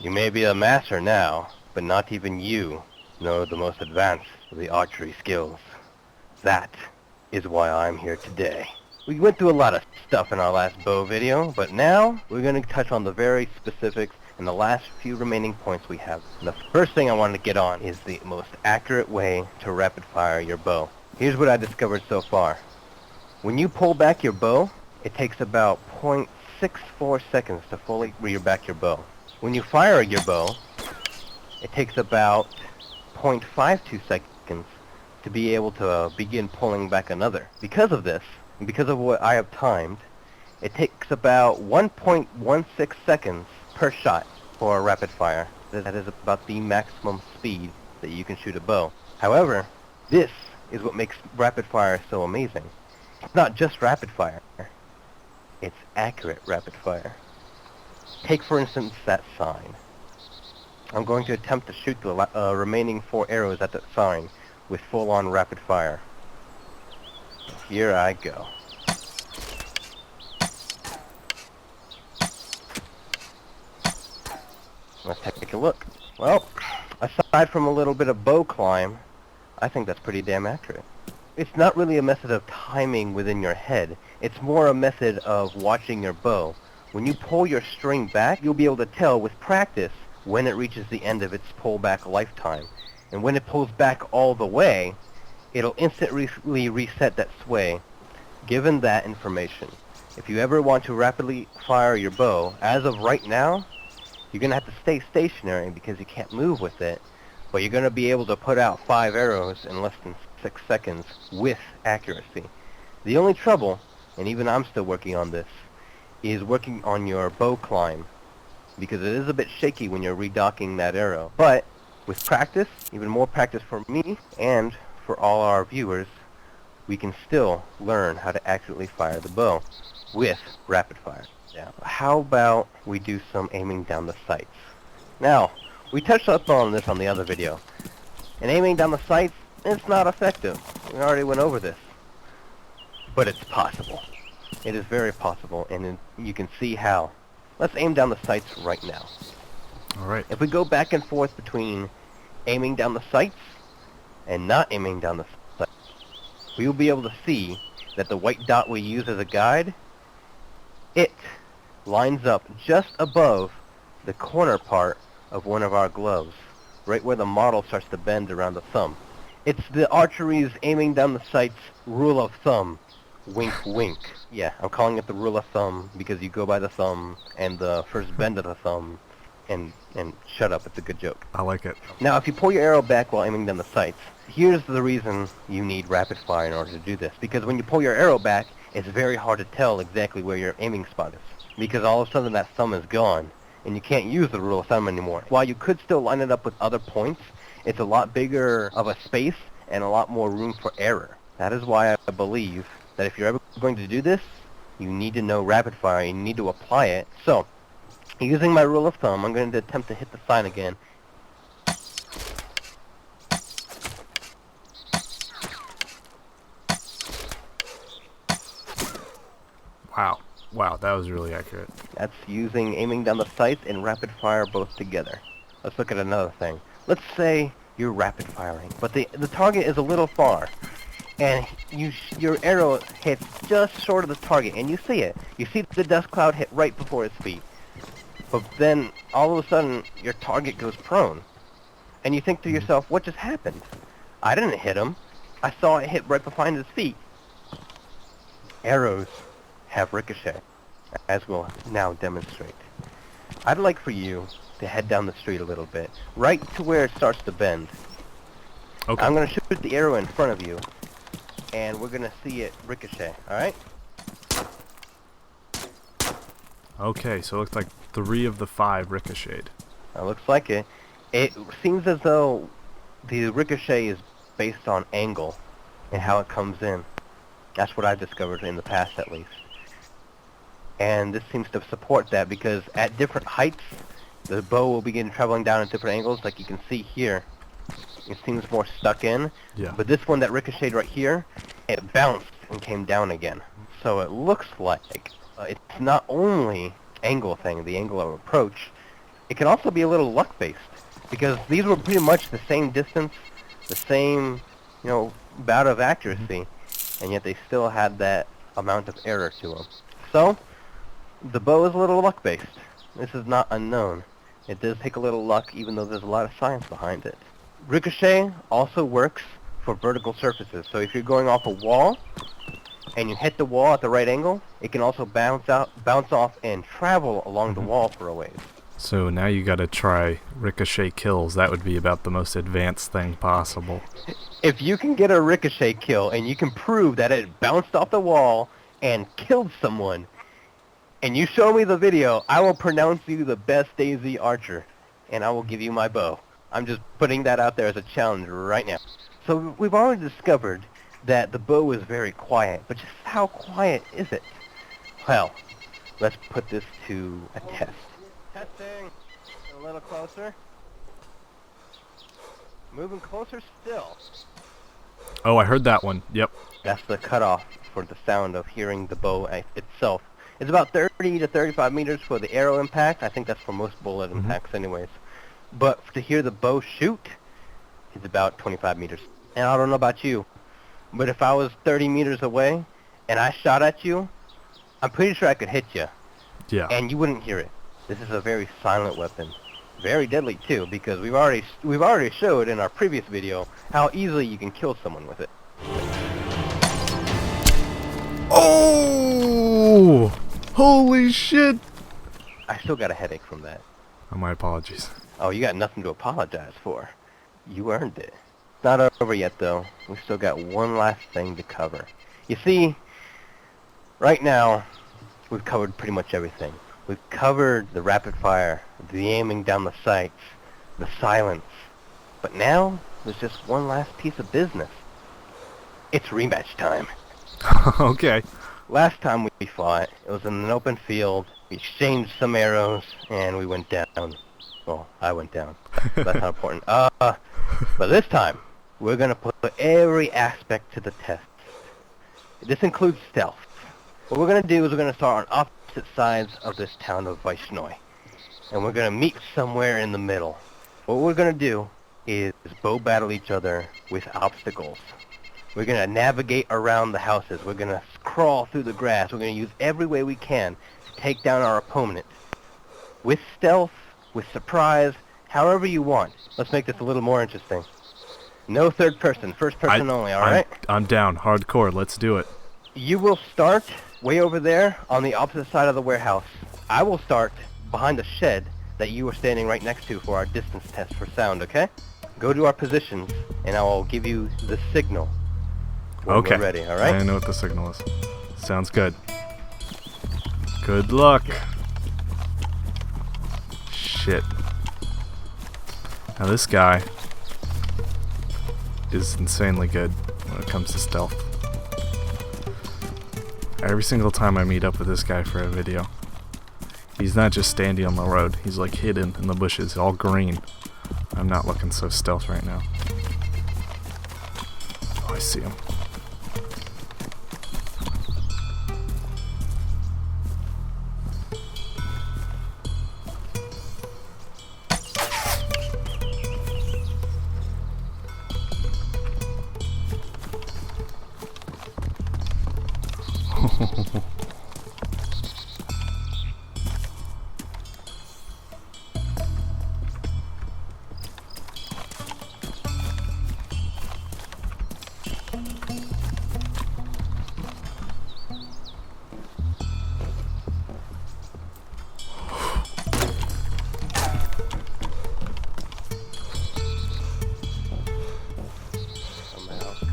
You may be a master now, but not even you know the most advanced of the archery skills. That is why I'm here today. We went through a lot of stuff in our last bow video, but now we're going to touch on the very specifics and the last few remaining points we have. And the first thing I wanted to get on is the most accurate way to rapid fire your bow. Here's what I discovered so far. When you pull back your bow, it takes about 0.64 seconds to fully rear back your bow. When you fire your bow, it takes about 0.52 seconds to be able to begin pulling back another. Because of this, and because of what I have timed, it takes about 1.16 seconds per shot for a rapid fire. That is about the maximum speed that you can shoot a bow. However, this is what makes rapid fire so amazing. It's not just rapid fire, it's accurate rapid fire. Take for instance that sign. I'm going to attempt to shoot the remaining 4 arrows at that sign with full-on rapid fire. Here I go. Let's take a look. Well, aside from a little bit of bow climb, I think that's pretty damn accurate. It's not really a method of timing within your head. It's more a method of watching your bow. When you pull your string back, you'll be able to tell with practice when it reaches the end of its pullback lifetime. And when it pulls back all the way, it'll instantly reset that sway. Given that information, if you ever want to rapidly fire your bow, as of right now, you're going to have to stay stationary because you can't move with it, but you're going to be able to put out 5 arrows in less than 6 seconds with accuracy. The only trouble, and even I'm still working on this, is working on your bow climb, because it is a bit shaky when you're redocking that arrow. But with practice, even more practice for me and for all our viewers, we can still learn how to accurately fire the bow with rapid fire. Now, how about we do some aiming down the sights? Now, we touched up on this on the other video. And aiming down the sights, it's not effective. We already went over this. But it's possible. It is very possible, and you can see how. Let's aim down the sights right now. Alright. If we go back and forth between aiming down the sights and not aiming down the sights, we will be able to see that the white dot we use as a guide, it lines up just above the corner part of one of our gloves, right where the model starts to bend around the thumb. It's the archery's aiming down the sights rule of thumb. Wink, wink. Yeah, I'm calling it the rule of thumb because you go by the thumb and the first bend of the thumb, and shut up, it's a good joke. I like it. Now, if you pull your arrow back while aiming down the sights, here's the reason you need rapid fire in order to do this. Because when you pull your arrow back, it's very hard to tell exactly where your aiming spot is. Because all of a sudden that thumb is gone, and you can't use the rule of thumb anymore. While you could still line it up with other points, it's a lot bigger of a space and a lot more room for error. That is why I believe that if you're ever going to do this, you need to know rapid fire, you need to apply it. So, using my rule of thumb, I'm going to attempt to hit the sign again. Wow, that was really accurate. That's using aiming down the sights and rapid fire both together. Let's look at another thing. Let's say you're rapid firing, but the target is a little far, and your arrow hits just short of the target, and you see it. You see the dust cloud hit right before his feet. But then, all of a sudden, your target goes prone. And you think to yourself, what just happened? I didn't hit him. I saw it hit right behind his feet. Arrows have ricochet, as we'll now demonstrate. I'd like for you to head down the street a little bit, right to where it starts to bend. Okay. I'm going to shoot the arrow in front of you, and we're going to see it ricochet, alright? Okay, so it looks like 3 of the 5 ricocheted. Looks like it. It seems as though the ricochet is based on angle and how it comes in. That's what I've discovered in the past, at least. And this seems to support that because at different heights, the bow will begin traveling down at different angles, like you can see here. It seems more stuck in. Yeah. But this one that ricocheted right here, it bounced and came down again. So it looks like it's not only angle thing, the angle of approach, It can also be a little luck-based, because these were pretty much the same distance, the same, bout of accuracy, and yet they still had that amount of error to them. So, the bow is a little luck-based. This is not unknown. It does take a little luck, even though there's a lot of science behind it. Ricochet also works for vertical surfaces, so if you're going off a wall, and you hit the wall at the right angle, it can also bounce off, and travel along the wall for a ways. So now you gotta try Ricochet Kills. That would be about the most advanced thing possible. If you can get a Ricochet kill, and you can prove that it bounced off the wall and killed someone, and you show me the video, I will pronounce you the best DayZ archer, and I will give you my bow. I'm just putting that out there as a challenge right now. So we've already discovered that the bow is very quiet, but just how quiet is it? Well, let's put this to a test. Testing. A little closer. Moving closer still. Oh, I heard that one. Yep. That's the cutoff for the sound of hearing the bow itself. It's about 30 to 35 meters for the arrow impact. I think that's for most bullet impacts anyways. But to hear the bow shoot, it's about 25 meters. And I don't know about you, but if I was 30 meters away and I shot at you, I'm pretty sure I could hit you. Yeah. And you wouldn't hear it. This is a very silent weapon. Very deadly too, because we've already showed in our previous video how easily you can kill someone with it. Oh! Holy shit! I still got a headache from that. Oh, my apologies. Oh, you got nothing to apologize for. You earned it. It's not over yet, though. We've still got one last thing to cover. You see, right now, we've covered pretty much everything. We've covered the rapid fire, the aiming down the sights, the silence. But now, there's just one last piece of business. It's rematch time. Okay. Last time we fought, it was in an open field. We exchanged some arrows, and we went down. Well, I went down. That's not important. But this time, we're going to put every aspect to the test. This includes stealth. What we're going to do is we're going to start on opposite sides of this town of Vaishnoy. And we're going to meet somewhere in the middle. What we're going to do is bow battle each other with obstacles. We're going to navigate around the houses. We're going to crawl through the grass. We're going to use every way we can to take down our opponent. With stealth, with surprise, however you want. Let's make this a little more interesting. No third person, first person only, alright? I'm down. Hardcore. Let's do it. You will start way over there on the opposite side of the warehouse. I will start behind the shed that you were standing right next to for our distance test for sound, okay? Go to our positions, and I will give you the signal when Okay. we're ready, alright? I know what the signal is. Sounds good. Good luck. Shit. Now this guy is insanely good when it comes to stealth. Every single time I meet up with this guy for a video, he's not just standing on the road, he's like hidden in the bushes, all green. I'm not looking so stealth right now. Oh, I see him.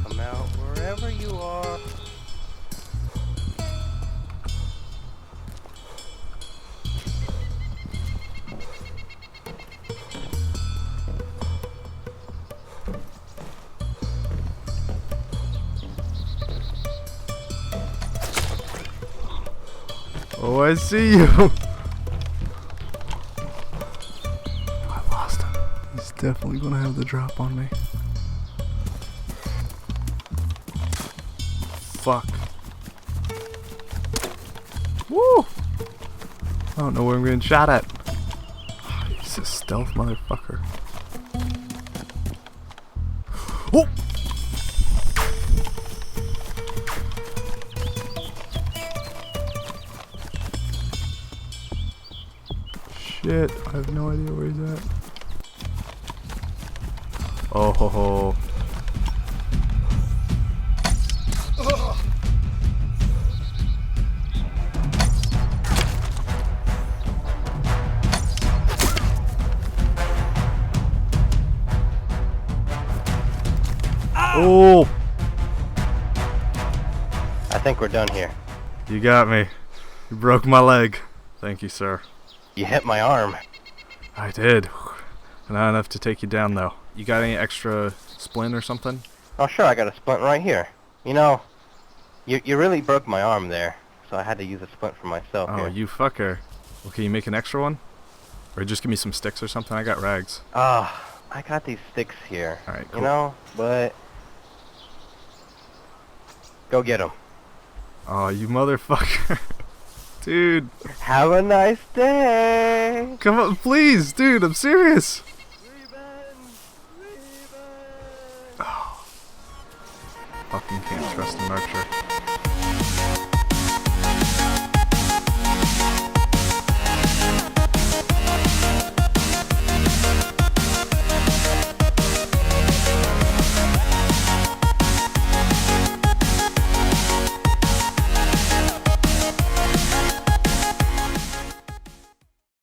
Come out, wherever you are. Oh, I see you! I lost him. He's definitely gonna have the drop on me. Fuck. Woo! I don't know where I'm getting shot at. Oh, he's stealth motherfucker. Oh! Shit, I have no idea where he's at. Oh ho ho. Oh! I think we're done here. You got me. You broke my leg. Thank you, sir. You hit my arm. I did. Not enough to take you down, though. You got any extra splint or something? Oh, sure, I got a splint right here. You know, you really broke my arm there, so I had to use a splint for myself Oh, here. you fucker. Well, can you make an extra one? Or just give me some sticks or something? I got rags. Ah, I got these sticks here. Alright, cool. You know, but... Go get them. Oh, you motherfucker. Dude. Have a nice day! Come on, please, dude, I'm serious. Revenge! Fucking can't trust an archer.